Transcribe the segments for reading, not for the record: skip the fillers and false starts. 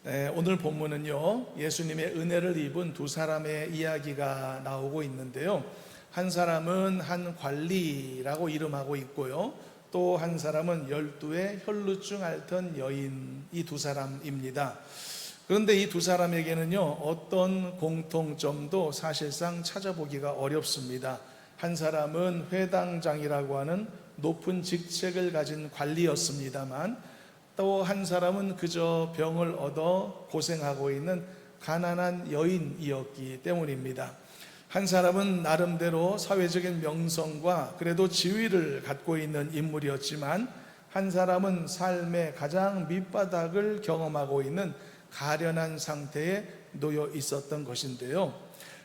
오늘 본문은요, 예수님의 은혜를 입은 두 사람의 이야기가 나오고 있는데요. 한 사람은 한 관리라고 이름하고 있고요. 또 한 사람은 12의 혈루증 앓던 여인, 이 두 사람입니다. 그런데 이 두 사람에게는요, 어떤 공통점도 사실상 찾아보기가 어렵습니다. 한 사람은 회당장이라고 하는 높은 직책을 가진 관리였습니다만, 또 한 사람은 그저 병을 얻어 고생하고 있는 가난한 여인이었기 때문입니다. 한 사람은 나름대로 사회적인 명성과 그래도 지위를 갖고 있는 인물이었지만, 한 사람은 삶의 가장 밑바닥을 경험하고 있는 가련한 상태에 놓여 있었던 것인데요.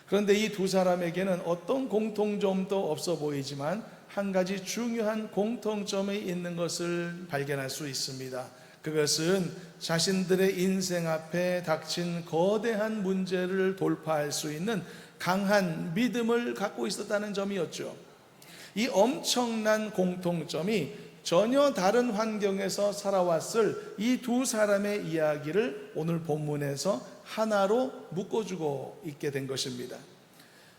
그런데 이 두 사람에게는 어떤 공통점도 없어 보이지만 한 가지 중요한 공통점이 있는 것을 발견할 수 있습니다. 그것은 자신들의 인생 앞에 닥친 거대한 문제를 돌파할 수 있는 강한 믿음을 갖고 있었다는 점이었죠. 이 엄청난 공통점이 전혀 다른 환경에서 살아왔을 이 두 사람의 이야기를 오늘 본문에서 하나로 묶어주고 있게 된 것입니다.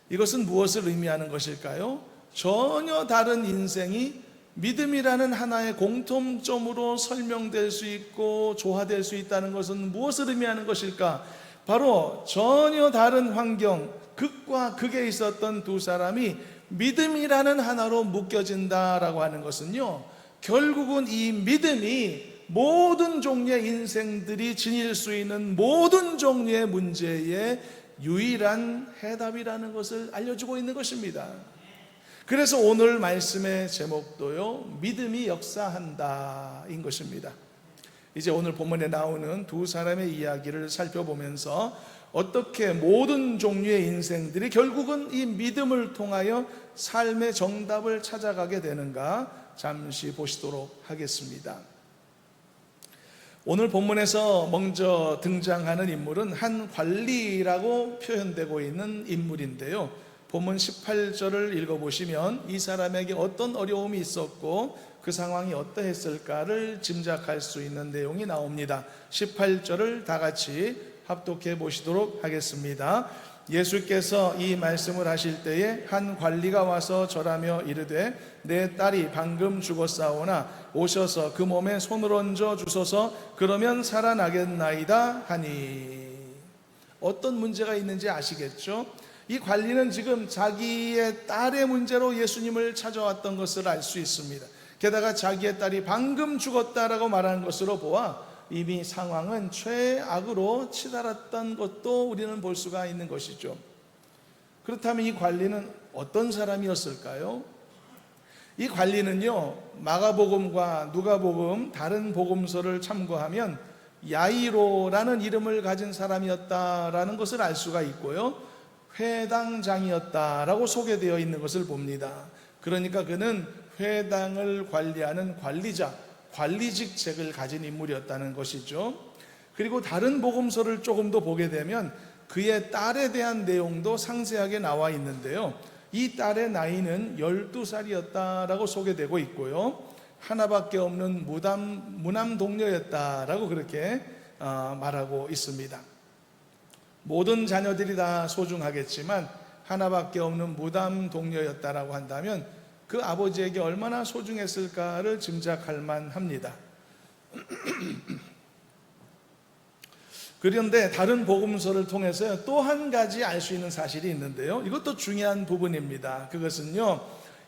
이것은 무엇을 의미하는 것일까요? 전혀 다른 인생이 믿음이라는 하나의 공통점으로 설명될 수 있고 조화될 수 있다는 것은 무엇을 의미하는 것일까? 바로 전혀 다른 환경, 극과 극에 있었던 두 사람이 믿음이라는 하나로 묶여진다라고 하는 것은요, 결국은 이 믿음이 모든 종류의 인생들이 지닐 수 있는 모든 종류의 문제의 유일한 해답이라는 것을 알려주고 있는 것입니다. 그래서 오늘 말씀의 제목도요, 믿음이 역사한다 인 것입니다. 이제 오늘 본문에 나오는 두 사람의 이야기를 살펴보면서 어떻게 모든 종류의 인생들이 결국은 이 믿음을 통하여 삶의 정답을 찾아가게 되는가 잠시 보시도록 하겠습니다. 오늘 본문에서 먼저 등장하는 인물은 한 관리라고 표현되고 있는 인물인데요. 본문 18절을 읽어보시면 이 사람에게 어떤 어려움이 있었고 그 상황이 어떠했을까를 짐작할 수 있는 내용이 나옵니다. 18절을 다 같이 합독해 보시도록 하겠습니다. 예수께서 이 말씀을 하실 때에 한 관리가 와서 절하며 이르되 내 딸이 방금 죽었사오나 오셔서 그 몸에 손을 얹어 주소서 그러면 살아나겠나이다 하니. 어떤 문제가 있는지 아시겠죠? 이 관리는 지금 자기의 딸의 문제로 예수님을 찾아왔던 것을 알 수 있습니다. 게다가 자기의 딸이 방금 죽었다라고 말하는 것으로 보아 이미 상황은 최악으로 치달았던 것도 우리는 볼 수가 있는 것이죠. 그렇다면 이 관리는 어떤 사람이었을까요? 이 관리는요, 마가복음과 누가복음 다른 복음서를 참고하면 야이로라는 이름을 가진 사람이었다라는 것을 알 수가 있고요, 회당장이었다라고 소개되어 있는 것을 봅니다. 그러니까 그는 회당을 관리하는 관리자, 관리직책을 가진 인물이었다는 것이죠. 그리고 다른 복음서를 조금 더 보게 되면 그의 딸에 대한 내용도 상세하게 나와 있는데요. 이 딸의 나이는 12살이었다라고 소개되고 있고요, 하나밖에 없는 무남 동료였다라고 그렇게 말하고 있습니다. 모든 자녀들이 다 소중하겠지만 하나밖에 없는 무담 동료였다라고 한다면 그 아버지에게 얼마나 소중했을까를 짐작할 만합니다. 그런데 다른 복음서를 통해서 또 한 가지 알 수 있는 사실이 있는데요, 이것도 중요한 부분입니다. 그것은요,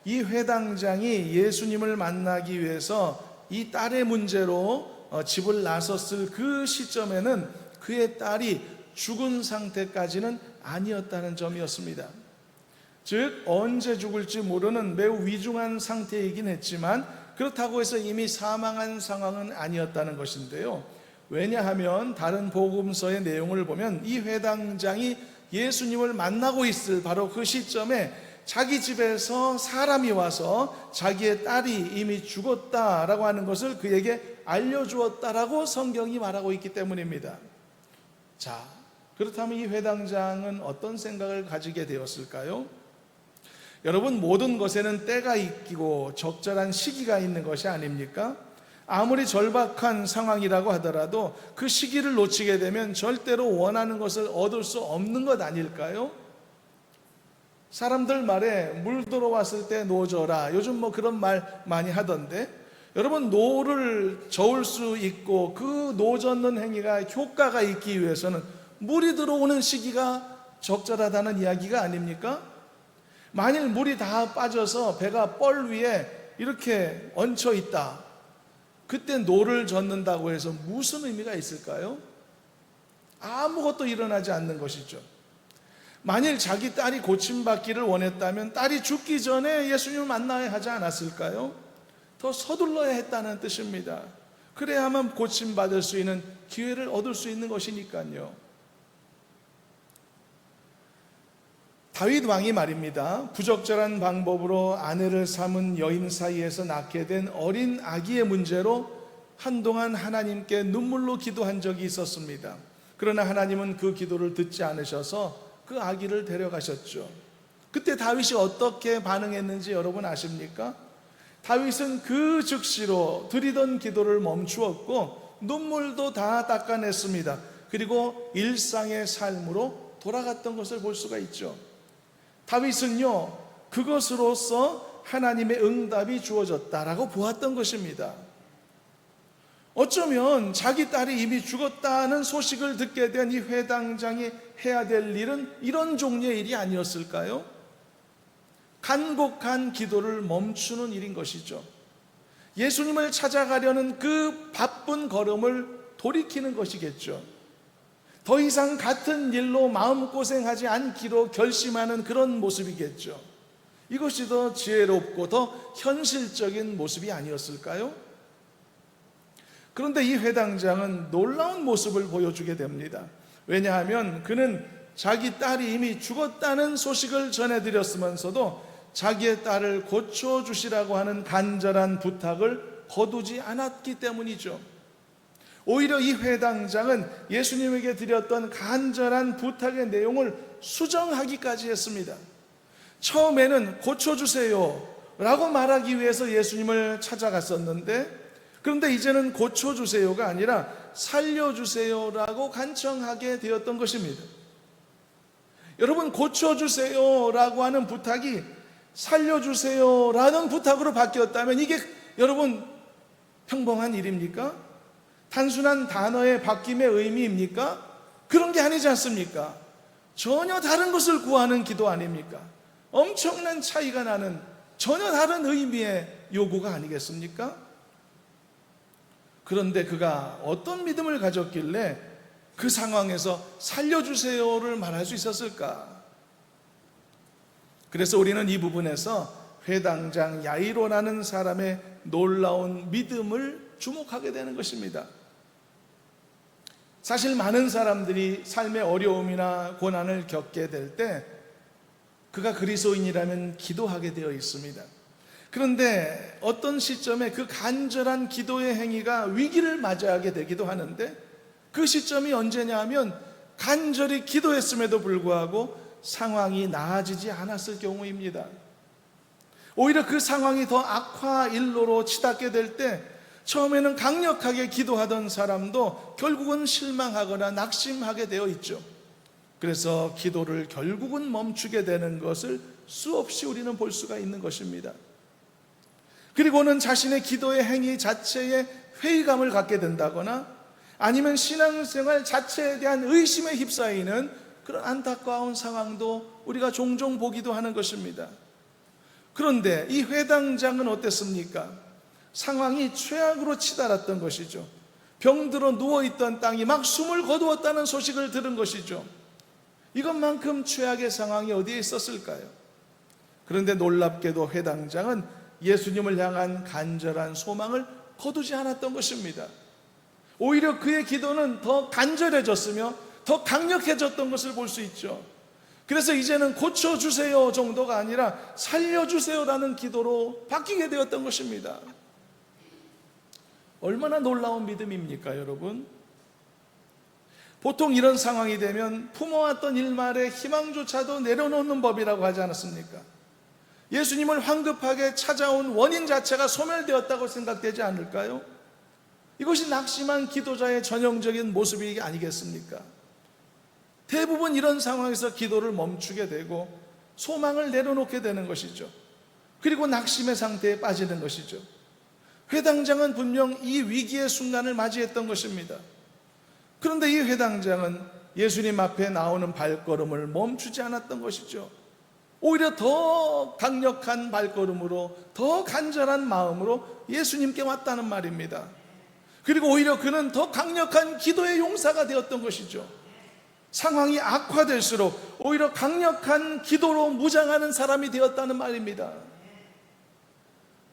이 회당장이 예수님을 만나기 위해서 이 딸의 문제로 집을 나섰을 그 시점에는 그의 딸이 죽은 상태까지는 아니었다는 점이었습니다. 즉 언제 죽을지 모르는 매우 위중한 상태이긴 했지만 그렇다고 해서 이미 사망한 상황은 아니었다는 것인데요. 왜냐하면 다른 복음서의 내용을 보면 이 회당장이 예수님을 만나고 있을 바로 그 시점에 자기 집에서 사람이 와서 자기의 딸이 이미 죽었다라고 하는 것을 그에게 알려주었다라고 성경이 말하고 있기 때문입니다. 자, 그렇다면 이 회당장은 어떤 생각을 가지게 되었을까요? 여러분, 모든 것에는 때가 있고 적절한 시기가 있는 것이 아닙니까? 아무리 절박한 상황이라고 하더라도 그 시기를 놓치게 되면 절대로 원하는 것을 얻을 수 없는 것 아닐까요? 사람들 말에 물 들어왔을 때 노 져라, 요즘 뭐 그런 말 많이 하던데, 여러분, 노를 저을 수 있고 그 노 젓는 행위가 효과가 있기 위해서는 물이 들어오는 시기가 적절하다는 이야기가 아닙니까? 만일 물이 다 빠져서 배가 뻘 위에 이렇게 얹혀 있다, 그때 노를 젓는다고 해서 무슨 의미가 있을까요? 아무것도 일어나지 않는 것이죠. 만일 자기 딸이 고침받기를 원했다면 딸이 죽기 전에 예수님을 만나야 하지 않았을까요? 더 서둘러야 했다는 뜻입니다. 그래야만 고침받을 수 있는 기회를 얻을 수 있는 것이니까요. 다윗 왕이 말입니다, 부적절한 방법으로 아내를 삼은 여인 사이에서 낳게 된 어린 아기의 문제로 한동안 하나님께 눈물로 기도한 적이 있었습니다. 그러나 하나님은 그 기도를 듣지 않으셔서 그 아기를 데려가셨죠. 그때 다윗이 어떻게 반응했는지 여러분 아십니까? 다윗은 그 즉시로 드리던 기도를 멈추었고 눈물도 다 닦아냈습니다. 그리고 일상의 삶으로 돌아갔던 것을 볼 수가 있죠. 다윗은요, 그것으로서 하나님의 응답이 주어졌다라고 보았던 것입니다. 어쩌면 자기 딸이 이미 죽었다는 소식을 듣게 된 이 회당장이 해야 될 일은 이런 종류의 일이 아니었을까요? 간곡한 기도를 멈추는 일인 것이죠. 예수님을 찾아가려는 그 바쁜 걸음을 돌이키는 것이겠죠. 더 이상 같은 일로 마음고생하지 않기로 결심하는 그런 모습이겠죠. 이것이 더 지혜롭고 더 현실적인 모습이 아니었을까요? 그런데 이 회당장은 놀라운 모습을 보여주게 됩니다. 왜냐하면 그는 자기 딸이 이미 죽었다는 소식을 전해드렸으면서도 자기의 딸을 고쳐주시라고 하는 간절한 부탁을 거두지 않았기 때문이죠. 오히려 이 회당장은 예수님에게 드렸던 간절한 부탁의 내용을 수정하기까지 했습니다. 처음에는 고쳐주세요 라고 말하기 위해서 예수님을 찾아갔었는데, 그런데 이제는 고쳐주세요가 아니라 살려주세요라고 간청하게 되었던 것입니다. 여러분, 고쳐주세요라고 하는 부탁이 살려주세요라는 부탁으로 바뀌었다면 이게 여러분 평범한 일입니까? 단순한 단어의 바뀜의 의미입니까? 그런 게 아니지 않습니까? 전혀 다른 것을 구하는 기도 아닙니까? 엄청난 차이가 나는 전혀 다른 의미의 요구가 아니겠습니까? 그런데 그가 어떤 믿음을 가졌길래 그 상황에서 살려주세요를 말할 수 있었을까? 그래서 우리는 이 부분에서 회당장 야이로라는 사람의 놀라운 믿음을 주목하게 되는 것입니다. 사실 많은 사람들이 삶의 어려움이나 고난을 겪게 될 때 그가 그리스도인이라면 기도하게 되어 있습니다. 그런데 어떤 시점에 그 간절한 기도의 행위가 위기를 맞이하게 되기도 하는데, 그 시점이 언제냐 하면 간절히 기도했음에도 불구하고 상황이 나아지지 않았을 경우입니다. 오히려 그 상황이 더 악화 일로로 치닫게 될 때 처음에는 강력하게 기도하던 사람도 결국은 실망하거나 낙심하게 되어 있죠. 그래서 기도를 결국은 멈추게 되는 것을 수없이 우리는 볼 수가 있는 것입니다. 그리고는 자신의 기도의 행위 자체에 회의감을 갖게 된다거나 아니면 신앙생활 자체에 대한 의심에 휩싸이는 그런 안타까운 상황도 우리가 종종 보기도 하는 것입니다. 그런데 이 회당장은 어땠습니까? 상황이 최악으로 치달았던 것이죠. 병들어 누워있던 땅이 막 숨을 거두었다는 소식을 들은 것이죠. 이것만큼 최악의 상황이 어디에 있었을까요? 그런데 놀랍게도 회당장은 예수님을 향한 간절한 소망을 거두지 않았던 것입니다. 오히려 그의 기도는 더 간절해졌으며 더 강력해졌던 것을 볼 수 있죠. 그래서 이제는 고쳐주세요 정도가 아니라 살려주세요라는 기도로 바뀌게 되었던 것입니다. 얼마나 놀라운 믿음입니까, 여러분? 보통 이런 상황이 되면 품어왔던 일말의 희망조차도 내려놓는 법이라고 하지 않았습니까? 예수님을 황급하게 찾아온 원인 자체가 소멸되었다고 생각되지 않을까요? 이것이 낙심한 기도자의 전형적인 모습이 아니겠습니까? 대부분 이런 상황에서 기도를 멈추게 되고 소망을 내려놓게 되는 것이죠. 그리고 낙심의 상태에 빠지는 것이죠. 회당장은 분명 이 위기의 순간을 맞이했던 것입니다. 그런데 이 회당장은 예수님 앞에 나오는 발걸음을 멈추지 않았던 것이죠. 오히려 더 강력한 발걸음으로, 더 간절한 마음으로 예수님께 왔다는 말입니다. 그리고 오히려 그는 더 강력한 기도의 용사가 되었던 것이죠. 상황이 악화될수록 오히려 강력한 기도로 무장하는 사람이 되었다는 말입니다.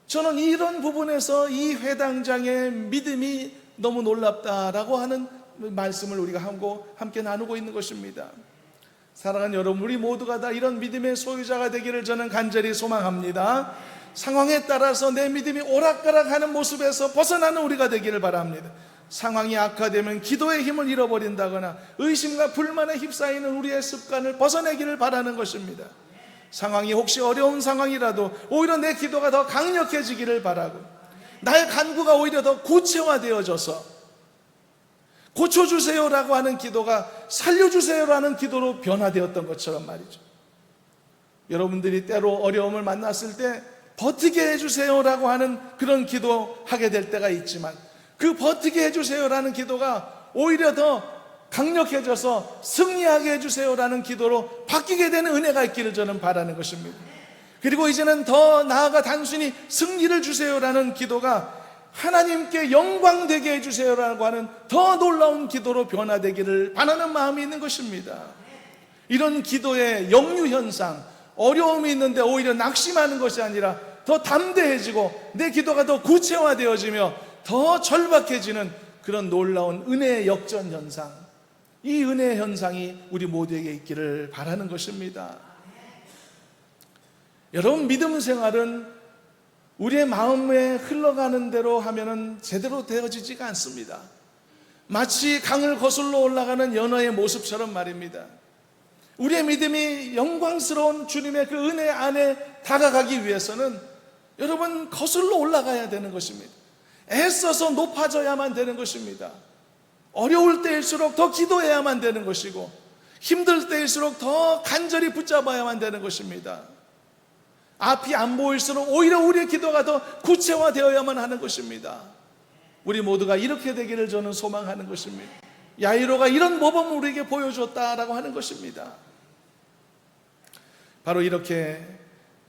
저는 이런 부분에서 이 회당장의 믿음이 너무 놀랍다라고 하는 말씀을 우리가 함께 나누고 있는 것입니다. 사랑하는 여러분, 우리 모두가 다 이런 믿음의 소유자가 되기를 저는 간절히 소망합니다. 상황에 따라서 내 믿음이 오락가락하는 모습에서 벗어나는 우리가 되기를 바랍니다. 상황이 악화되면 기도의 힘을 잃어버린다거나 의심과 불만에 휩싸이는 우리의 습관을 벗어내기를 바라는 것입니다. 상황이 혹시 어려운 상황이라도 오히려 내 기도가 더 강력해지기를 바라고, 나의 간구가 오히려 더 구체화되어져서 고쳐주세요라고 하는 기도가 살려주세요라는 기도로 변화되었던 것처럼 말이죠. 여러분들이 때로 어려움을 만났을 때 버티게 해주세요라고 하는 그런 기도하게 될 때가 있지만, 그 버티게 해주세요라는 기도가 오히려 더 강력해져서 승리하게 해주세요라는 기도로 바뀌게 되는 은혜가 있기를 저는 바라는 것입니다. 그리고 이제는 더 나아가 단순히 승리를 주세요라는 기도가 하나님께 영광되게 해주세요라고 하는 더 놀라운 기도로 변화되기를 바라는 마음이 있는 것입니다. 이런 기도의 역류현상, 어려움이 있는데 오히려 낙심하는 것이 아니라 더 담대해지고 내 기도가 더 구체화되어지며 더 절박해지는 그런 놀라운 은혜의 역전현상, 이 은혜의 현상이 우리 모두에게 있기를 바라는 것입니다. 여러분, 믿음 생활은 우리의 마음에 흘러가는 대로 하면은 제대로 되어지지가 않습니다. 마치 강을 거슬러 올라가는 연어의 모습처럼 말입니다. 우리의 믿음이 영광스러운 주님의 그 은혜 안에 다가가기 위해서는 여러분 거슬러 올라가야 되는 것입니다. 애써서 높아져야만 되는 것입니다. 어려울 때일수록 더 기도해야만 되는 것이고, 힘들 때일수록 더 간절히 붙잡아야만 되는 것입니다. 앞이 안 보일수록 오히려 우리의 기도가 더 구체화되어야만 하는 것입니다. 우리 모두가 이렇게 되기를 저는 소망하는 것입니다. 야이로가 이런 모범을 우리에게 보여줬다라고 하는 것입니다. 바로 이렇게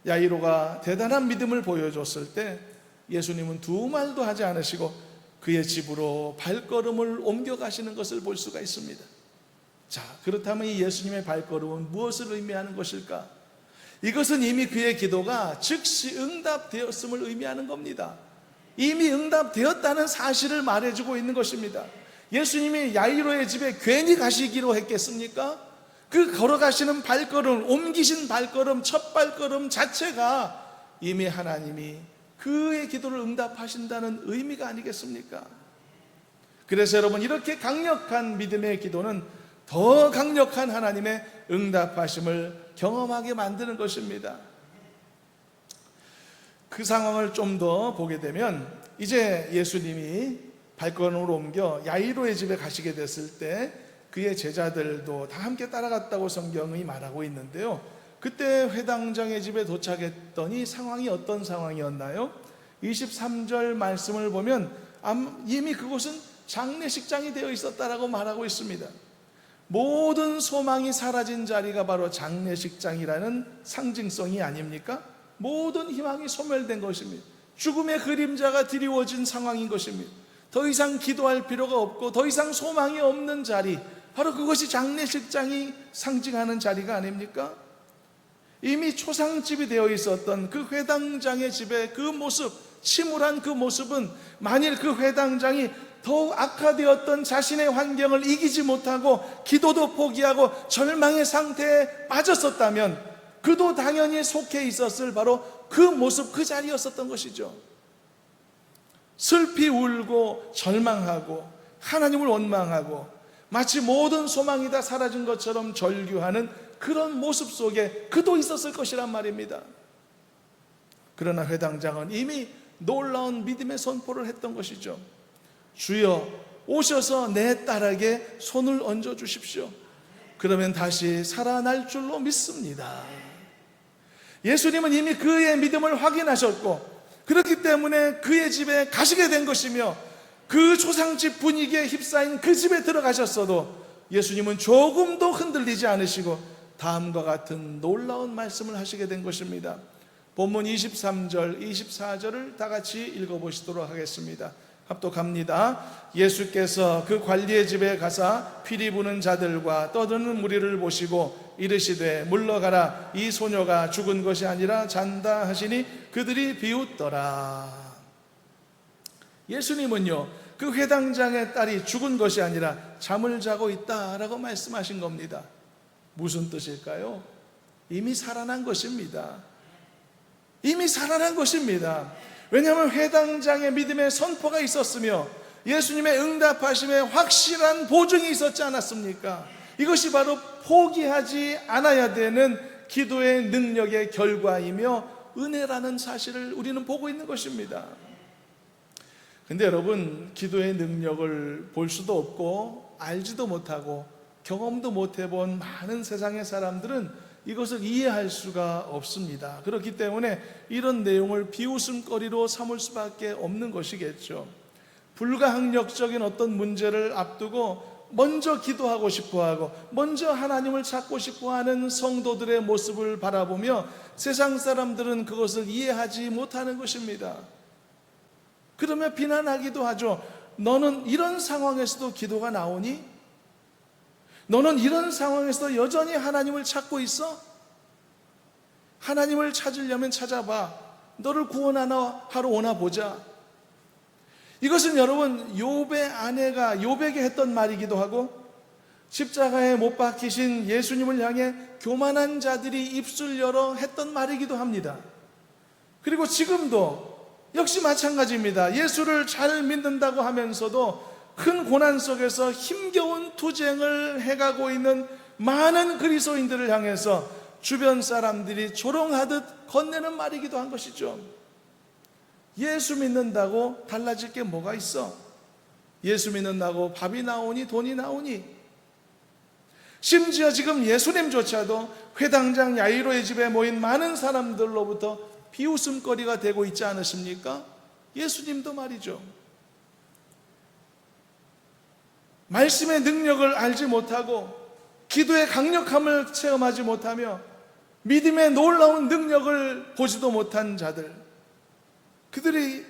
야이로가 대단한 믿음을 보여줬을 때 예수님은 두 말도 하지 않으시고 그의 집으로 발걸음을 옮겨가시는 것을 볼 수가 있습니다. 자, 그렇다면 이 예수님의 발걸음은 무엇을 의미하는 것일까? 이것은 이미 그의 기도가 즉시 응답되었음을 의미하는 겁니다. 이미 응답되었다는 사실을 말해주고 있는 것입니다. 예수님이 야이로의 집에 괜히 가시기로 했겠습니까? 그 걸어가시는 발걸음, 옮기신 발걸음, 첫 발걸음 자체가 이미 하나님이 그의 기도를 응답하신다는 의미가 아니겠습니까? 그래서 여러분, 이렇게 강력한 믿음의 기도는 더 강력한 하나님의 응답하심을 경험하게 만드는 것입니다. 그 상황을 좀 더 보게 되면, 이제 예수님이 발걸음을 옮겨 야이로의 집에 가시게 됐을 때 그의 제자들도 다 함께 따라갔다고 성경이 말하고 있는데요, 그때 회당장의 집에 도착했더니 상황이 어떤 상황이었나요? 23절 말씀을 보면 이미 그곳은 장례식장이 되어 있었다라고 말하고 있습니다. 모든 소망이 사라진 자리가 바로 장례식장이라는 상징성이 아닙니까? 모든 희망이 소멸된 것입니다. 죽음의 그림자가 드리워진 상황인 것입니다. 더 이상 기도할 필요가 없고 더 이상 소망이 없는 자리, 바로 그것이 장례식장이 상징하는 자리가 아닙니까? 이미 초상집이 되어 있었던 그 회당장의 집의 그 모습, 침울한 그 모습은 만일 그 회당장이 더욱 악화되었던 자신의 환경을 이기지 못하고 기도도 포기하고 절망의 상태에 빠졌었다면 그도 당연히 속해 있었을 바로 그 모습, 그 자리였었던 것이죠. 슬피 울고 절망하고 하나님을 원망하고 마치 모든 소망이 다 사라진 것처럼 절규하는 그런 모습 속에 그도 있었을 것이란 말입니다. 그러나 회당장은 이미 놀라운 믿음의 선포를 했던 것이죠. 주여 오셔서 내 딸에게 손을 얹어 주십시오. 그러면 다시 살아날 줄로 믿습니다. 예수님은 이미 그의 믿음을 확인하셨고 그렇기 때문에 그의 집에 가시게 된 것이며 그 초상집 분위기에 휩싸인 그 집에 들어가셨어도 예수님은 조금도 흔들리지 않으시고 다음과 같은 놀라운 말씀을 하시게 된 것입니다. 본문 23절, 24절을 다 같이 읽어보시도록 하겠습니다. 합독합니다. 예수께서 그 관리의 집에 가사 피리 부는 자들과 떠드는 무리를 보시고 이르시되 물러가라, 이 소녀가 죽은 것이 아니라 잔다 하시니 그들이 비웃더라. 예수님은요, 그 회당장의 딸이 죽은 것이 아니라 잠을 자고 있다라고 말씀하신 겁니다. 무슨 뜻일까요? 이미 살아난 것입니다. 이미 살아난 것입니다. 왜냐하면 회당장의 믿음의 선포가 있었으며 예수님의 응답하심에 확실한 보증이 있었지 않았습니까? 이것이 바로 포기하지 않아야 되는 기도의 능력의 결과이며 은혜라는 사실을 우리는 보고 있는 것입니다. 근데 여러분, 기도의 능력을 볼 수도 없고 알지도 못하고 경험도 못 해본 많은 세상의 사람들은 이것을 이해할 수가 없습니다. 그렇기 때문에 이런 내용을 비웃음거리로 삼을 수밖에 없는 것이겠죠. 불가항력적인 어떤 문제를 앞두고 먼저 기도하고 싶어하고 먼저 하나님을 찾고 싶어하는 성도들의 모습을 바라보며 세상 사람들은 그것을 이해하지 못하는 것입니다. 그러면 비난하기도 하죠. 너는 이런 상황에서도 기도가 나오니? 너는 이런 상황에서 여전히 하나님을 찾고 있어? 하나님을 찾으려면 찾아봐. 너를 구원하러 오나 보자. 이것은 여러분, 욥의 아내가 욥에게 했던 말이기도 하고 십자가에 못 박히신 예수님을 향해 교만한 자들이 입술 열어 했던 말이기도 합니다. 그리고 지금도 역시 마찬가지입니다. 예수를 잘 믿는다고 하면서도 큰 고난 속에서 힘겨운 투쟁을 해가고 있는 많은 그리스도인들을 향해서 주변 사람들이 조롱하듯 건네는 말이기도 한 것이죠. 예수 믿는다고 달라질 게 뭐가 있어? 예수 믿는다고 밥이 나오니 돈이 나오니? 심지어 지금 예수님조차도 회당장 야이로의 집에 모인 많은 사람들로부터 비웃음거리가 되고 있지 않으십니까? 예수님도 말이죠. 말씀의 능력을 알지 못하고 기도의 강력함을 체험하지 못하며 믿음의 놀라운 능력을 보지도 못한 자들, 그들이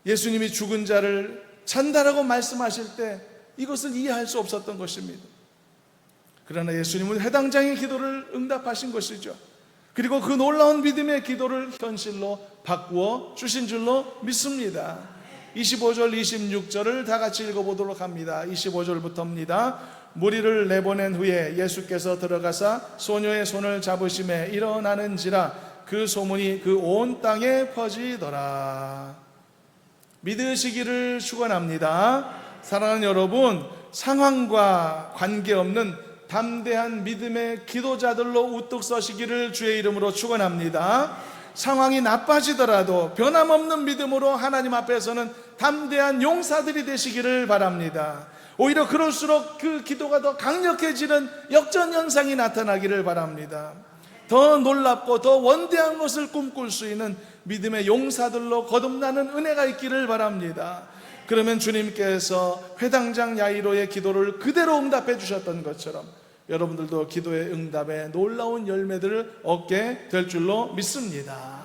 예수님이 죽은 자를 잔다라고 말씀하실 때 이것을 이해할 수 없었던 것입니다. 그러나 예수님은 회당장의 기도를 응답하신 것이죠. 그리고 그 놀라운 믿음의 기도를 현실로 바꾸어 주신 줄로 믿습니다. 25절 26절을 다 같이 읽어보도록 합니다. 25절부터입니다. 무리를 내보낸 후에 예수께서 들어가사 소녀의 손을 잡으심에 일어나는지라 그 소문이 그 온 땅에 퍼지더라. 믿으시기를 축원합니다. 사랑하는 여러분, 상황과 관계없는 담대한 믿음의 기도자들로 우뚝 서시기를 주의 이름으로 축원합니다. 상황이 나빠지더라도 변함없는 믿음으로 하나님 앞에서는 담대한 용사들이 되시기를 바랍니다. 오히려 그럴수록 그 기도가 더 강력해지는 역전현상이 나타나기를 바랍니다. 더 놀랍고 더 원대한 것을 꿈꿀 수 있는 믿음의 용사들로 거듭나는 은혜가 있기를 바랍니다. 그러면 주님께서 회당장 야이로의 기도를 그대로 응답해 주셨던 것처럼 여러분들도 기도의 응답에 놀라운 열매들을 얻게 될 줄로 믿습니다.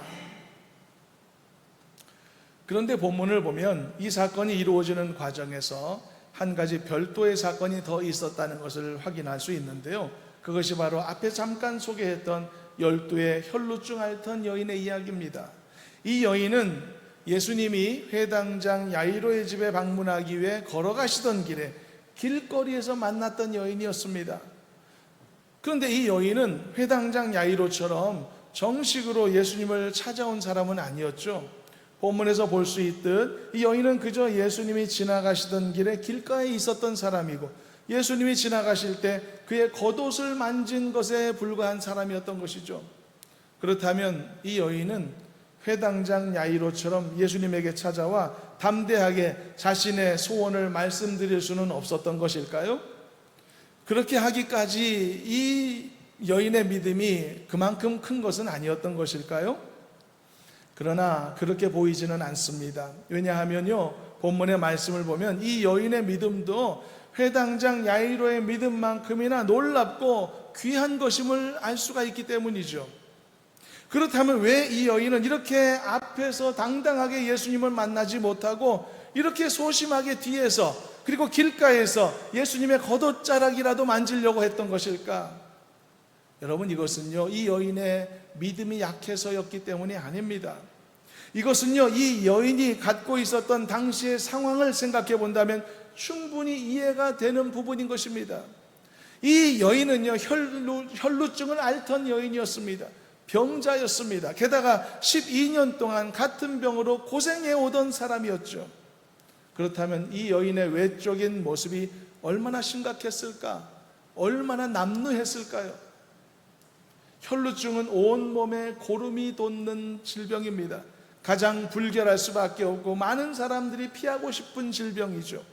그런데 본문을 보면 이 사건이 이루어지는 과정에서 한 가지 별도의 사건이 더 있었다는 것을 확인할 수 있는데요. 그것이 바로 앞에 잠깐 소개했던 12의 혈루증 앓던 여인의 이야기입니다. 이 여인은 예수님이 회당장 야이로의 집에 방문하기 위해 걸어가시던 길에 길거리에서 만났던 여인이었습니다. 그런데 이 여인은 회당장 야이로처럼 정식으로 예수님을 찾아온 사람은 아니었죠. 본문에서 볼 수 있듯 이 여인은 그저 예수님이 지나가시던 길에 길가에 있었던 사람이고 예수님이 지나가실 때 그의 겉옷을 만진 것에 불과한 사람이었던 것이죠. 그렇다면 이 여인은 회당장 야이로처럼 예수님에게 찾아와 담대하게 자신의 소원을 말씀드릴 수는 없었던 것일까요? 그렇게 하기까지 이 여인의 믿음이 그만큼 큰 것은 아니었던 것일까요? 그러나 그렇게 보이지는 않습니다. 왜냐하면요, 본문의 말씀을 보면 이 여인의 믿음도 회당장 야이로의 믿음만큼이나 놀랍고 귀한 것임을 알 수가 있기 때문이죠. 그렇다면 왜 이 여인은 이렇게 앞에서 당당하게 예수님을 만나지 못하고 이렇게 소심하게 뒤에서 그리고 길가에서 예수님의 겉옷자락이라도 만지려고 했던 것일까? 여러분, 이것은요, 이 여인의 믿음이 약해서였기 때문이 아닙니다. 이것은요, 이 여인이 갖고 있었던 당시의 상황을 생각해 본다면 충분히 이해가 되는 부분인 것입니다. 이 여인은요, 혈루증을 앓던 여인이었습니다. 병자였습니다. 게다가 12년 동안 같은 병으로 고생해 오던 사람이었죠. 그렇다면 이 여인의 외적인 모습이 얼마나 심각했을까? 얼마나 남루했을까요? 혈루증은 온몸에 고름이 돋는 질병입니다. 가장 불결할 수밖에 없고 많은 사람들이 피하고 싶은 질병이죠.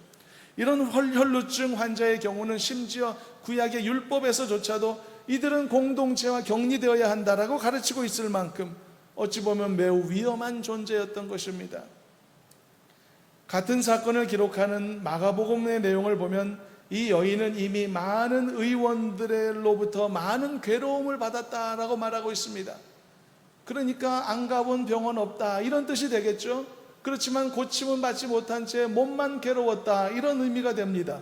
이런 혈루증 환자의 경우는 심지어 구약의 율법에서조차도 이들은 공동체와 격리되어야 한다라고 가르치고 있을 만큼 어찌 보면 매우 위험한 존재였던 것입니다. 같은 사건을 기록하는 마가복음의 내용을 보면 이 여인은 이미 많은 의원들로부터 많은 괴로움을 받았다라고 말하고 있습니다. 그러니까 안 가본 병원 없다, 이런 뜻이 되겠죠. 그렇지만 고침은 받지 못한 채 몸만 괴로웠다, 이런 의미가 됩니다.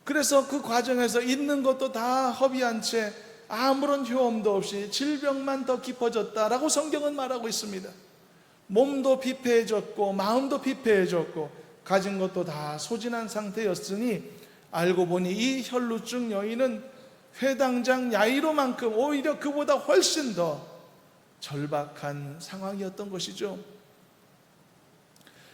그래서 그 과정에서 있는 것도 다 허비한 채 아무런 효험도 없이 질병만 더 깊어졌다라고 성경은 말하고 있습니다. 몸도 피폐해졌고 마음도 피폐해졌고 가진 것도 다 소진한 상태였으니 알고 보니 이 혈루증 여인은 회당장 야이로만큼 오히려 그보다 훨씬 더 절박한 상황이었던 것이죠.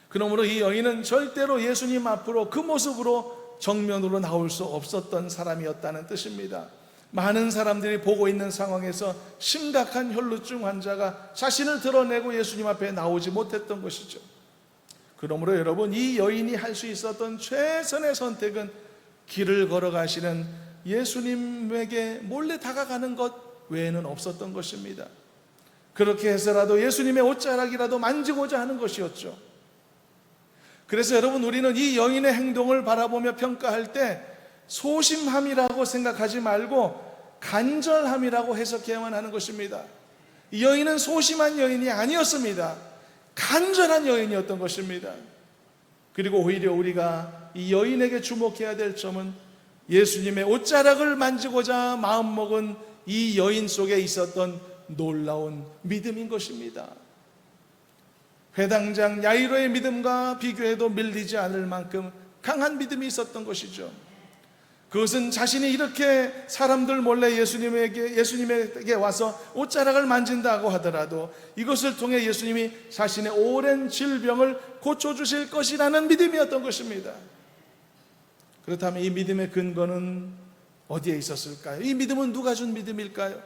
그러므로 이 여인은 절대로 예수님 앞으로 그 모습으로 정면으로 나올 수 없었던 사람이었다는 뜻입니다. 많은 사람들이 보고 있는 상황에서 심각한 혈루증 환자가 자신을 드러내고 예수님 앞에 나오지 못했던 것이죠. 그러므로 여러분, 이 여인이 할 수 있었던 최선의 선택은 길을 걸어가시는 예수님에게 몰래 다가가는 것 외에는 없었던 것입니다. 그렇게 해서라도 예수님의 옷자락이라도 만지고자 하는 것이었죠. 그래서 여러분, 우리는 이 여인의 행동을 바라보며 평가할 때 소심함이라고 생각하지 말고 간절함이라고 해석해야만 하는 것입니다. 이 여인은 소심한 여인이 아니었습니다. 간절한 여인이었던 것입니다. 그리고 오히려 우리가 이 여인에게 주목해야 될 점은 예수님의 옷자락을 만지고자 마음먹은 이 여인 속에 있었던 놀라운 믿음인 것입니다. 회당장 야이로의 믿음과 비교해도 밀리지 않을 만큼 강한 믿음이 있었던 것이죠. 그것은 자신이 이렇게 사람들 몰래 예수님에게 와서 옷자락을 만진다고 하더라도 이것을 통해 예수님이 자신의 오랜 질병을 고쳐주실 것이라는 믿음이었던 것입니다. 그렇다면 이 믿음의 근거는 어디에 있었을까요? 이 믿음은 누가 준 믿음일까요?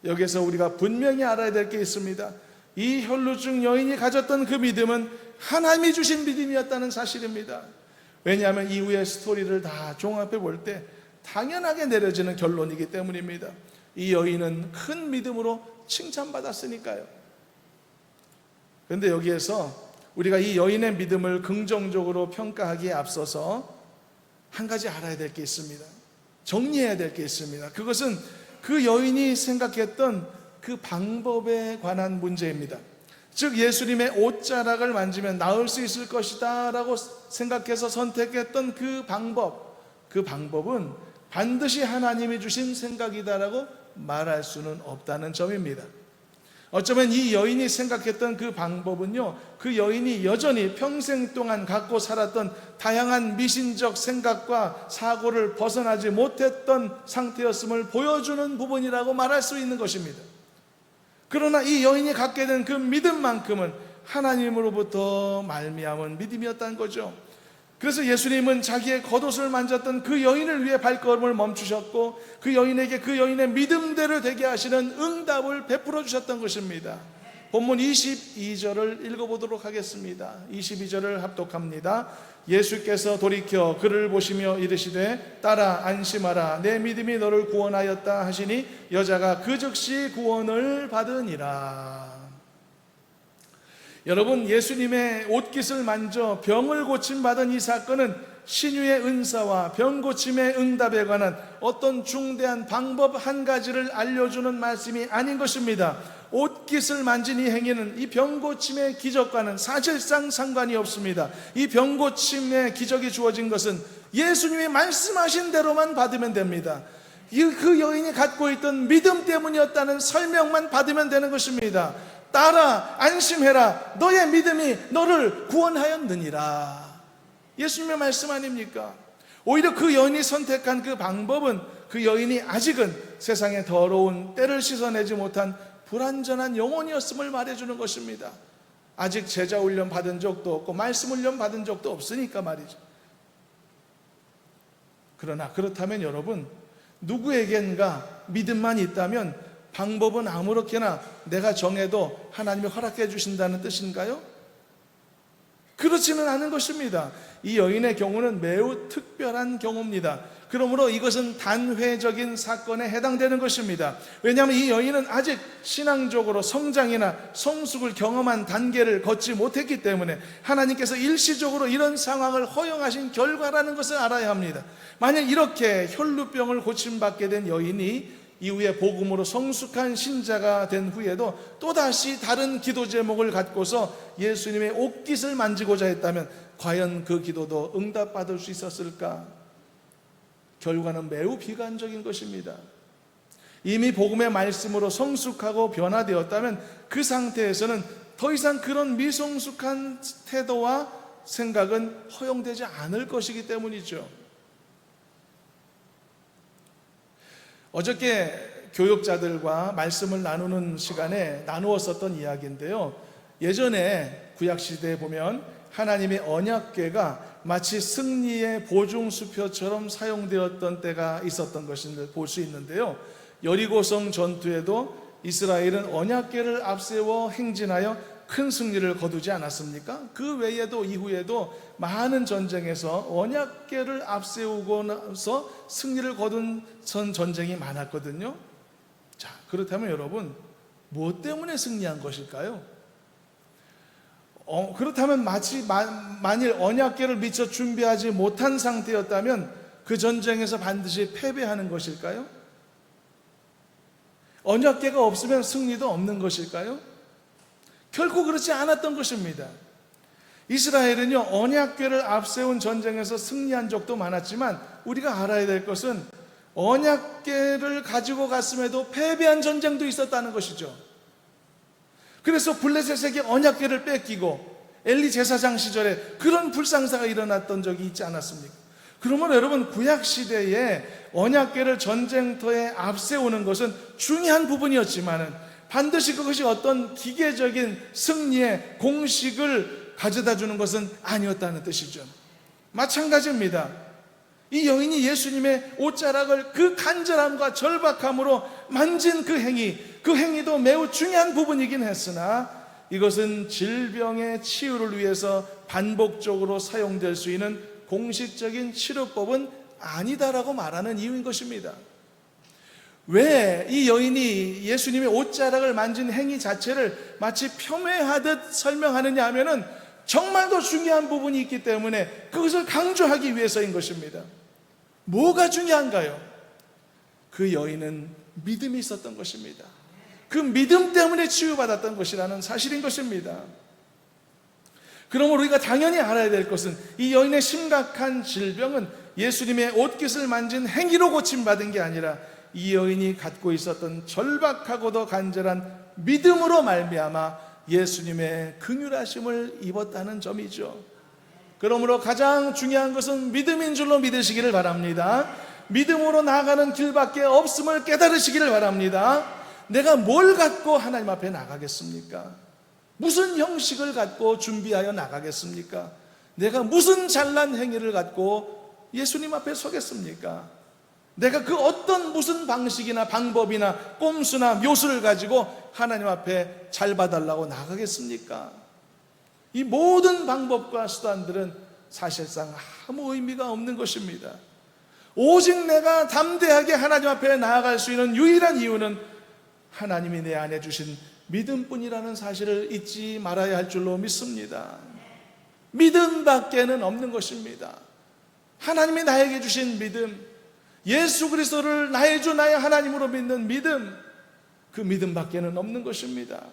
여기서 우리가 분명히 알아야 될 게 있습니다. 이 혈루증 여인이 가졌던 그 믿음은 하나님이 주신 믿음이었다는 사실입니다. 왜냐하면 이후의 스토리를 다 종합해 볼 때 당연하게 내려지는 결론이기 때문입니다. 이 여인은 큰 믿음으로 칭찬받았으니까요. 그런데 여기에서 우리가 이 여인의 믿음을 긍정적으로 평가하기에 앞서서 한 가지 알아야 될 게 있습니다. 정리해야 될 게 있습니다. 그것은 그 여인이 생각했던 그 방법에 관한 문제입니다. 즉 예수님의 옷자락을 만지면 나을 수 있을 것이다 라고 생각해서 선택했던 그 방법은 반드시 하나님이 주신 생각이다라고 말할 수는 없다는 점입니다. 어쩌면 이 여인이 생각했던 그 방법은요, 그 여인이 여전히 평생 동안 갖고 살았던 다양한 미신적 생각과 사고를 벗어나지 못했던 상태였음을 보여주는 부분이라고 말할 수 있는 것입니다. 그러나 이 여인이 갖게 된 그 믿음만큼은 하나님으로부터 말미암은 믿음이었다는 거죠. 그래서 예수님은 자기의 겉옷을 만졌던 그 여인을 위해 발걸음을 멈추셨고 그 여인에게 그 여인의 믿음대로 되게 하시는 응답을 베풀어 주셨던 것입니다. 본문 22절을 읽어보도록 하겠습니다. 22절을 합독합니다. 예수께서 돌이켜 그를 보시며 이르시되 딸아 안심하라 내 믿음이 너를 구원하였다 하시니 여자가 그 즉시 구원을 받으니라. 여러분, 예수님의 옷깃을 만져 병을 고침받은 이 사건은 신유의 은사와 병 고침의 응답에 관한 어떤 중대한 방법 한 가지를 알려주는 말씀이 아닌 것입니다. 옷깃을 만진 이 행위는 이 병고침의 기적과는 사실상 상관이 없습니다. 이 병고침의 기적이 주어진 것은 예수님이 말씀하신 대로만 받으면 됩니다. 그 여인이 갖고 있던 믿음 때문이었다는 설명만 받으면 되는 것입니다. 딸아 안심해라 너의 믿음이 너를 구원하였느니라. 예수님의 말씀 아닙니까? 오히려 그 여인이 선택한 그 방법은 그 여인이 아직은 세상의 더러운 때를 씻어내지 못한 불완전한 영혼이었음을 말해주는 것입니다. 아직 제자 훈련 받은 적도 없고 말씀 훈련 받은 적도 없으니까 말이죠. 그러나 그렇다면 여러분, 누구에겐가 믿음만 있다면 방법은 아무렇게나 내가 정해도 하나님이 허락해 주신다는 뜻인가요? 그렇지는 않은 것입니다. 이 여인의 경우는 매우 특별한 경우입니다. 그러므로 이것은 단회적인 사건에 해당되는 것입니다. 왜냐하면 이 여인은 아직 신앙적으로 성장이나 성숙을 경험한 단계를 걷지 못했기 때문에 하나님께서 일시적으로 이런 상황을 허용하신 결과라는 것을 알아야 합니다. 만약 이렇게 혈루병을 고침받게 된 여인이 이후에 복음으로 성숙한 신자가 된 후에도 또다시 다른 기도 제목을 갖고서 예수님의 옷깃을 만지고자 했다면 과연 그 기도도 응답받을 수 있었을까? 결과는 매우 비관적인 것입니다. 이미 복음의 말씀으로 성숙하고 변화되었다면 그 상태에서는 더 이상 그런 미성숙한 태도와 생각은 허용되지 않을 것이기 때문이죠. 어저께 교육자들과 말씀을 나누는 시간에 나누었었던 이야기인데요, 예전에 구약시대에 보면 하나님의 언약궤가 마치 승리의 보증수표처럼 사용되었던 때가 있었던 것을 볼 수 있는데요, 여리고성 전투에도 이스라엘은 언약궤를 앞세워 행진하여 큰 승리를 거두지 않았습니까? 그 외에도 이후에도 많은 전쟁에서 언약궤를 앞세우고 나서 승리를 거둔 전쟁이 많았거든요. 자, 그렇다면 여러분, 무엇 때문에 승리한 것일까요? 그렇다면 만일 언약궤를 미처 준비하지 못한 상태였다면 그 전쟁에서 반드시 패배하는 것일까요? 언약궤가 없으면 승리도 없는 것일까요? 결코 그렇지 않았던 것입니다. 이스라엘은요, 언약궤를 앞세운 전쟁에서 승리한 적도 많았지만 우리가 알아야 될 것은 언약궤를 가지고 갔음에도 패배한 전쟁도 있었다는 것이죠. 그래서 블레셋에게 언약궤를 뺏기고 엘리 제사장 시절에 그런 불상사가 일어났던 적이 있지 않았습니까? 그러므로 여러분, 구약시대에 언약궤를 전쟁터에 앞세우는 것은 중요한 부분이었지만은 반드시 그것이 어떤 기계적인 승리의 공식을 가져다 주는 것은 아니었다는 뜻이죠. 마찬가지입니다. 이 여인이 예수님의 옷자락을 그 간절함과 절박함으로 만진 그 행위도 매우 중요한 부분이긴 했으나 이것은 질병의 치유를 위해서 반복적으로 사용될 수 있는 공식적인 치료법은 아니다라고 말하는 이유인 것입니다. 왜 이 여인이 예수님의 옷자락을 만진 행위 자체를 마치 폄훼하듯 설명하느냐 하면은 정말 더 중요한 부분이 있기 때문에 그것을 강조하기 위해서인 것입니다. 뭐가 중요한가요? 그 여인은 믿음이 있었던 것입니다. 그 믿음 때문에 치유받았던 것이라는 사실인 것입니다. 그러므로 우리가 당연히 알아야 될 것은 이 여인의 심각한 질병은 예수님의 옷깃을 만진 행위로 고침받은 게 아니라 이 여인이 갖고 있었던 절박하고도 간절한 믿음으로 말미암아 예수님의 긍휼하심을 입었다는 점이죠. 그러므로 가장 중요한 것은 믿음인 줄로 믿으시기를 바랍니다. 믿음으로 나아가는 길밖에 없음을 깨달으시기를 바랍니다. 내가 뭘 갖고 하나님 앞에 나가겠습니까? 무슨 형식을 갖고 준비하여 나가겠습니까? 내가 무슨 잘난 행위를 갖고 예수님 앞에 서겠습니까? 내가 그 어떤 무슨 방식이나 방법이나 꼼수나 묘수를 가지고 하나님 앞에 잘 봐달라고 나가겠습니까? 이 모든 방법과 수단들은 사실상 아무 의미가 없는 것입니다. 오직 내가 담대하게 하나님 앞에 나아갈 수 있는 유일한 이유는 하나님이 내 안에 주신 믿음뿐이라는 사실을 잊지 말아야 할 줄로 믿습니다. 믿음밖에는 없는 것입니다. 하나님이 나에게 주신 믿음, 예수 그리스도를 나의 주 나의 하나님으로 믿는 믿음, 그 믿음밖에는 없는 것입니다.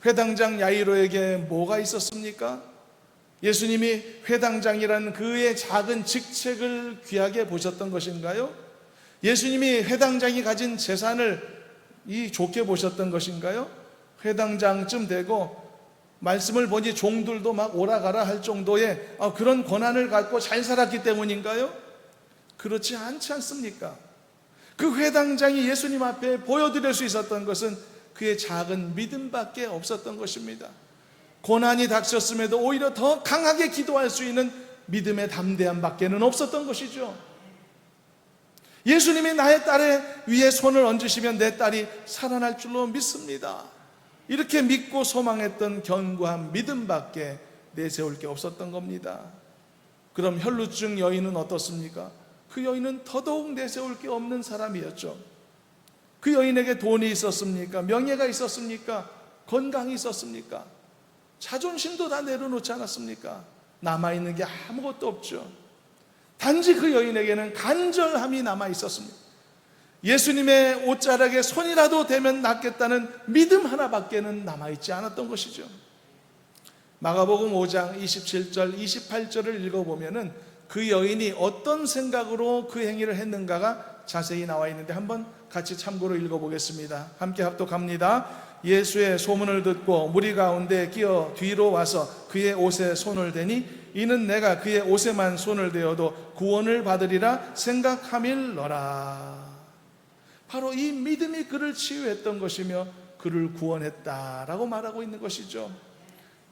회당장 야이로에게 뭐가 있었습니까? 예수님이 회당장이라는 그의 작은 직책을 귀하게 보셨던 것인가요? 예수님이 회당장이 가진 재산을 좋게 보셨던 것인가요? 회당장쯤 되고 말씀을 보니 종들도 막 오라가라 할 정도의 그런 권한을 갖고 잘 살았기 때문인가요? 그렇지 않지 않습니까? 그 회당장이 예수님 앞에 보여드릴 수 있었던 것은 그의 작은 믿음밖에 없었던 것입니다. 고난이 닥쳤음에도 오히려 더 강하게 기도할 수 있는 믿음의 담대함밖에는 없었던 것이죠. 예수님이 나의 딸의 위에 손을 얹으시면 내 딸이 살아날 줄로 믿습니다. 이렇게 믿고 소망했던 견고한 믿음밖에 내세울 게 없었던 겁니다. 그럼 혈루증 여인은 어떻습니까? 그 여인은 더더욱 내세울 게 없는 사람이었죠. 그 여인에게 돈이 있었습니까? 명예가 있었습니까? 건강이 있었습니까? 자존심도 다 내려놓지 않았습니까? 남아있는 게 아무것도 없죠. 단지 그 여인에게는 간절함이 남아있었습니다. 예수님의 옷자락에 손이라도 대면 낫겠다는 믿음 하나밖에는 남아있지 않았던 것이죠. 마가복음 5장 27절 28절을 읽어보면 그 여인이 어떤 생각으로 그 행위를 했는가가 자세히 나와 있는데 한번 같이 참고로 읽어보겠습니다. 함께 합독합니다. 예수의 소문을 듣고 무리 가운데 끼어 뒤로 와서 그의 옷에 손을 대니 이는 내가 그의 옷에만 손을 대어도 구원을 받으리라 생각함일러라. 바로 이 믿음이 그를 치유했던 것이며 그를 구원했다라고 말하고 있는 것이죠.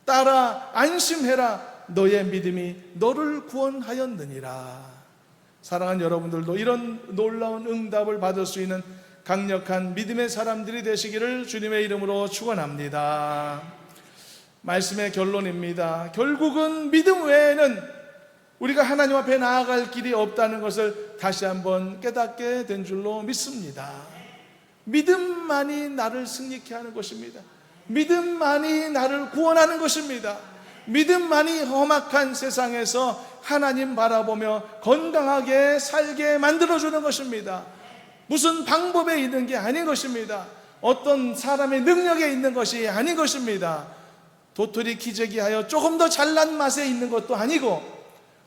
딸아 안심해라, 너의 믿음이 너를 구원하였느니라. 사랑하는 여러분들도 이런 놀라운 응답을 받을 수 있는 강력한 믿음의 사람들이 되시기를 주님의 이름으로 축원합니다. 말씀의 결론입니다. 결국은 믿음 외에는 우리가 하나님 앞에 나아갈 길이 없다는 것을 다시 한번 깨닫게 된 줄로 믿습니다. 믿음만이 나를 승리케 하는 것입니다. 믿음만이 나를 구원하는 것입니다. 믿음만이 험악한 세상에서 하나님 바라보며 건강하게 살게 만들어주는 것입니다. 무슨 방법에 있는 게 아닌 것입니다. 어떤 사람의 능력에 있는 것이 아닌 것입니다. 도토리 기저귀 하여 조금 더 잘난 맛에 있는 것도 아니고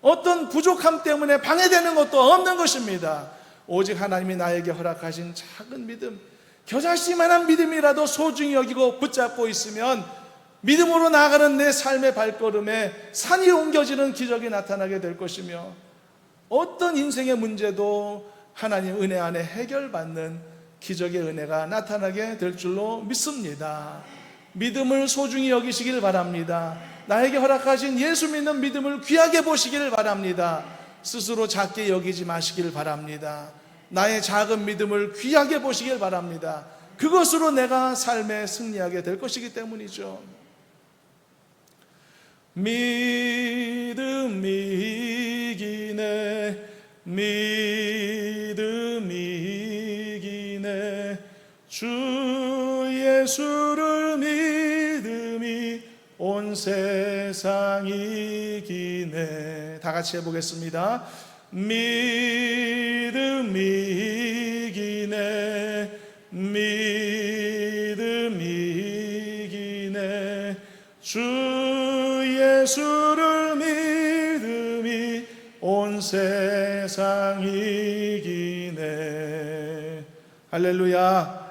어떤 부족함 때문에 방해되는 것도 없는 것입니다. 오직 하나님이 나에게 허락하신 작은 믿음, 겨자씨만한 믿음이라도 소중히 여기고 붙잡고 있으면 믿음으로 나아가는 내 삶의 발걸음에 산이 옮겨지는 기적이 나타나게 될 것이며 어떤 인생의 문제도 하나님 은혜 안에 해결받는 기적의 은혜가 나타나게 될 줄로 믿습니다. 믿음을 소중히 여기시길 바랍니다. 나에게 허락하신 예수 믿는 믿음을 귀하게 보시길 바랍니다. 스스로 작게 여기지 마시길 바랍니다. 나의 작은 믿음을 귀하게 보시길 바랍니다. 그것으로 내가 삶에 승리하게 될 것이기 때문이죠. 믿음이 이기네, 믿음이 이기네, 주 예수를 믿음이 온 세상 이기네. 다 같이 해보겠습니다. 믿음이 이기네, 믿음이 이기네, 주 예수를 믿음이 온 세상 이기네. 할렐루야.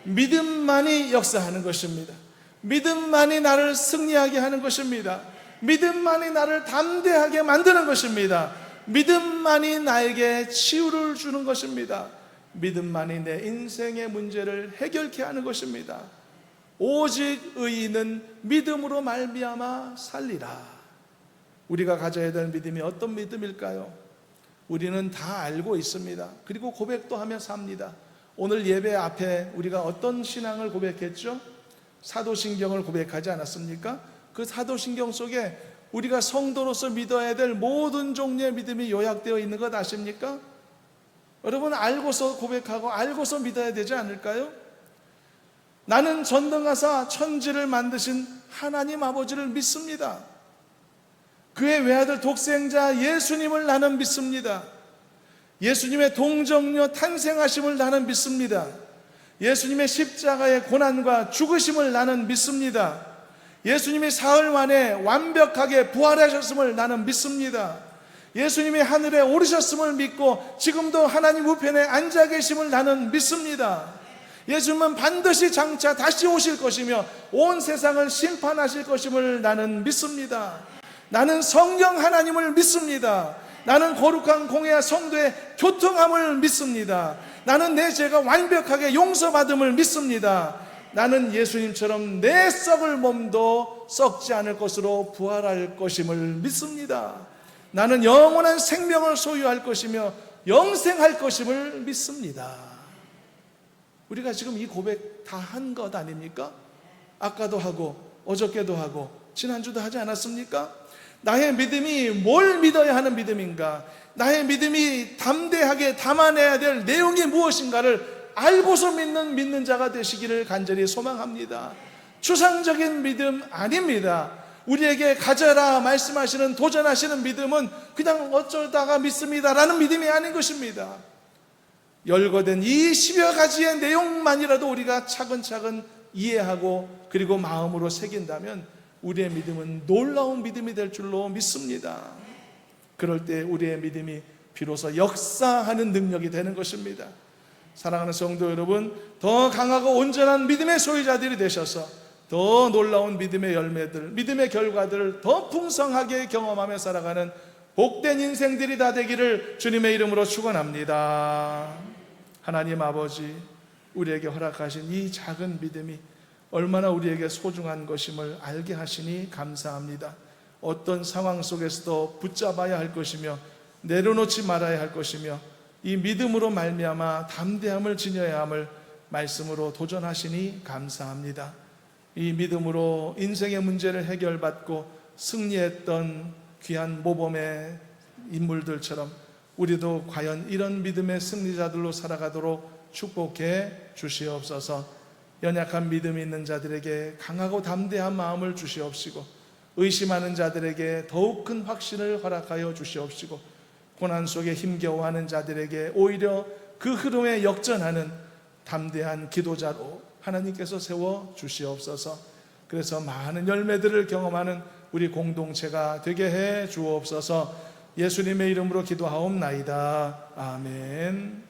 믿음만이 역사하는 것입니다. 믿음만이 나를 승리하게 하는 것입니다. 믿음만이 나를 담대하게 만드는 것입니다. 믿음만이 나에게 치유를 주는 것입니다. 믿음만이 내 인생의 문제를 해결케 하는 것입니다. 오직 의인은 믿음으로 말미암아 살리라. 우리가 가져야 될 믿음이 어떤 믿음일까요? 우리는 다 알고 있습니다. 그리고 고백도 하며 삽니다. 오늘 예배 앞에 우리가 어떤 신앙을 고백했죠? 사도신경을 고백하지 않았습니까? 그 사도신경 속에 우리가 성도로서 믿어야 될 모든 종류의 믿음이 요약되어 있는 것 아십니까? 여러분, 알고서 고백하고 알고서 믿어야 되지 않을까요? 나는 전능하사 천지를 만드신 하나님 아버지를 믿습니다. 그의 외아들 독생자 예수님을 나는 믿습니다. 예수님의 동정녀 탄생하심을 나는 믿습니다. 예수님의 십자가의 고난과 죽으심을 나는 믿습니다. 예수님이 사흘 만에 완벽하게 부활하셨음을 나는 믿습니다. 예수님이 하늘에 오르셨음을 믿고 지금도 하나님 우편에 앉아 계심을 나는 믿습니다. 예수님은 반드시 장차 다시 오실 것이며 온 세상을 심판하실 것임을 나는 믿습니다. 나는 성령 하나님을 믿습니다. 나는 거룩한 공회와 성도의 교통함을 믿습니다. 나는 내 죄가 완벽하게 용서받음을 믿습니다. 나는 예수님처럼 내 썩을 몸도 썩지 않을 것으로 부활할 것임을 믿습니다. 나는 영원한 생명을 소유할 것이며 영생할 것임을 믿습니다. 우리가 지금 이 고백 다 한 것 아닙니까? 아까도 하고 어저께도 하고 지난주도 하지 않았습니까? 나의 믿음이 뭘 믿어야 하는 믿음인가? 나의 믿음이 담대하게 담아내야 될 내용이 무엇인가를 알고서 믿는 자가 되시기를 간절히 소망합니다. 추상적인 믿음 아닙니다. 우리에게 가져라 말씀하시는 도전하시는 믿음은 그냥 어쩌다가 믿습니다라는 믿음이 아닌 것입니다. 열거된 이 10여 가지의 내용만이라도 우리가 차근차근 이해하고 그리고 마음으로 새긴다면 우리의 믿음은 놀라운 믿음이 될 줄로 믿습니다. 그럴 때 우리의 믿음이 비로소 역사하는 능력이 되는 것입니다. 사랑하는 성도 여러분, 더 강하고 온전한 믿음의 소유자들이 되셔서 더 놀라운 믿음의 열매들, 믿음의 결과들을 더 풍성하게 경험하며 살아가는 복된 인생들이 다 되기를 주님의 이름으로 축원합니다. 하나님 아버지, 우리에게 허락하신 이 작은 믿음이 얼마나 우리에게 소중한 것임을 알게 하시니 감사합니다. 어떤 상황 속에서도 붙잡아야 할 것이며 내려놓지 말아야 할 것이며 이 믿음으로 말미암아 담대함을 지녀야 함을 말씀으로 도전하시니 감사합니다. 이 믿음으로 인생의 문제를 해결받고 승리했던 귀한 모범의 인물들처럼 우리도 과연 이런 믿음의 승리자들로 살아가도록 축복해 주시옵소서. 연약한 믿음이 있는 자들에게 강하고 담대한 마음을 주시옵시고 의심하는 자들에게 더욱 큰 확신을 허락하여 주시옵시고 고난 속에 힘겨워하는 자들에게 오히려 그 흐름에 역전하는 담대한 기도자로 하나님께서 세워 주시옵소서. 그래서 많은 열매들을 경험하는 우리 공동체가 되게 해 주옵소서. 예수님의 이름으로 기도하옵나이다. 아멘.